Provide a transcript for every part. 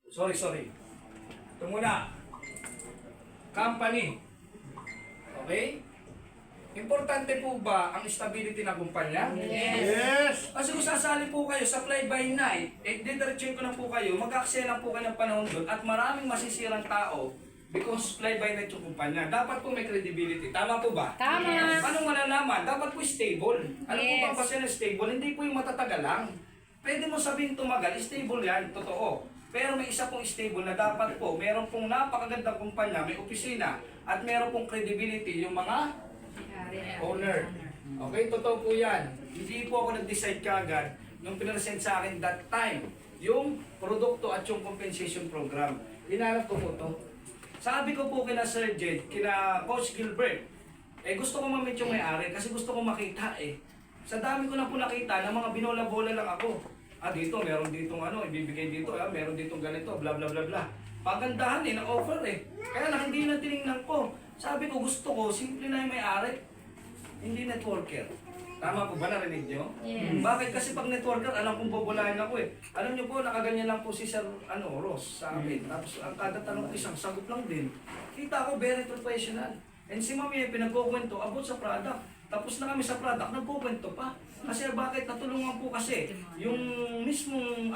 Sorry. Ito muna. Company. Okay? Importante po ba ang stability ng kumpanya? Yes! Kasi kung sasali po kayo sa fly-by-night, didiretsuhin ko na po kayo, mag-aksaya lang po kayo ng panahon doon at maraming masisirang tao because fly-by-night yung kumpanya. Dapat po may credibility. Tama po ba? Tama. Yes. Anong malalaman? Dapat po stable. Ano po Yes. ba kasi na stable? Hindi po yung matatagal lang. Pwede mo sabihin tumagal, stable yan, totoo. Pero may isa pong stable na dapat po, meron pong napakagandang kumpanya, may opisina, at meron pong credibility yung mga owner. Okay, totoo po yan. Hindi po ako nag-decide kagad nung pinresent sa akin that time, yung produkto at yung compensation program. Hinanap ko po to. Sabi ko po kina Sir Jed, kina Coach Gilbert, gusto ko ma-meet yung may-ari kasi gusto ko makita Sa dami ko na po nakita na mga binola-bola lang ako. Dito, meron ditong ibibigay dito, meron ditong ganito, bla bla bla bla. Pagandahan na-offer Kaya lang hindi na tinignan ko. Sabi ko, gusto ko, simple na yung may-ari. Hindi networker. Tama po ba, narinig nyo? Yes. Bakit? Kasi pag networker, alam kong bubulahin ako Alam nyo po, nakaganyan lang po si Sir Ross sa akin. Tapos ang kada tanong ko, isang sagot lang din. Kita ko, very professional. And si Mami, pinagkukwento about sa product. Tapos na kami sa product, nagkukwento pa. Kasi bakit? Natulungan po kasi yung mismong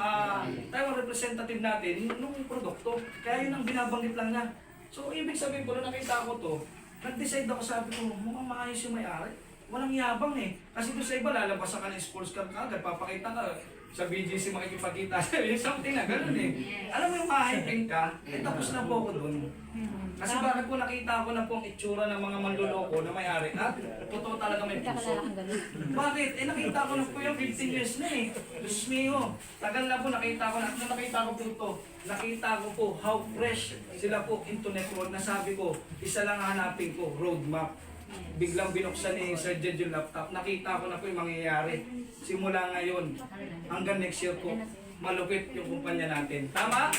Taiwan representative natin nung produkto. Kaya yun ang binabanggit lang niya. So, ibig sabihin ko, nung nakita ko to, nag-decide ako, sabi ko, mukhang maayos yung may-ari. Walang yabang Kasi doon sa iba, lalabas ka ng sports car agad, papakita ka sa BGC makikipagkita. Something na ganun Alam mo yung ma-hyping ka, tapos na po ako doon. Kasi bakit po nakita ko na po ang itsura ng mga manloloko na may-ari at totoo talaga may puso. Bakit? Nakita ko na po yung 15 years na Diyos mio, tagal na po nakita ko na. Nung nakita ko po ito, nakita ko po how fresh sila po into network na sabi ko, isa lang hanapin ko, roadmap. Biglang binuksan ni Sir Jed yung laptop, nakita ko na po yung mangyayari. Simula ngayon, hanggang next year po, malupit yung kumpanya natin. Tama?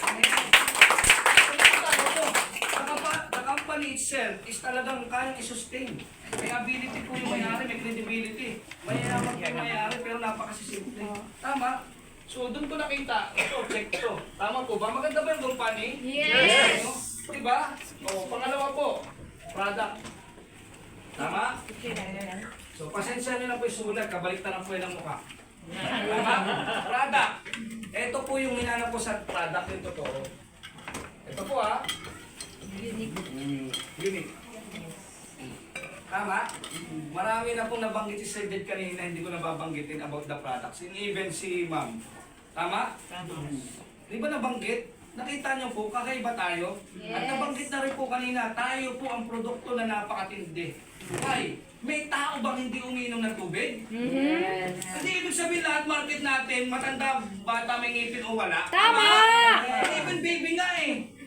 The company itself is talagang kayang i-sustain. May ability po yung may-ari, may credibility. Mayayaman po yung may-ari, pero napakasimple. Tama? So, doon ko nakita, check ito. Tama po ba? Maganda ba yung company? Yes! Diba? Pangalawa po, product. Tama? So, pasensya nyo na po yung sulat, kabaliktaran po yun ang mukha. Tama? Product. Ito po yung hinanap ko sa product yung totoo. Ito po Unique. Tama? Marami na pong nabanggit si Sir Jed kanina, hindi ko nababanggitin about the products. And even si Ma'am. Tama? Di ba nabanggit? Nakita niyo po, kakaiba tayo. Yes. At nabanggit na rin po kanina, tayo po ang produkto na napakatindi. Why? May tao bang hindi uminom ng tubig? Yes. Kasi ibig sabihin lahat market natin, matanda, bata, may ngipin o wala. Tama! Even baby nga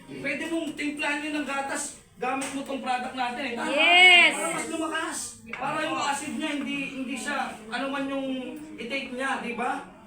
Pwede mong timplahan yun ng gatas, gamit mo tong product natin Tama? Yes. Para mas lumakas. Para yung acid niya, hindi siya, ano man yung i-take niya, di ba?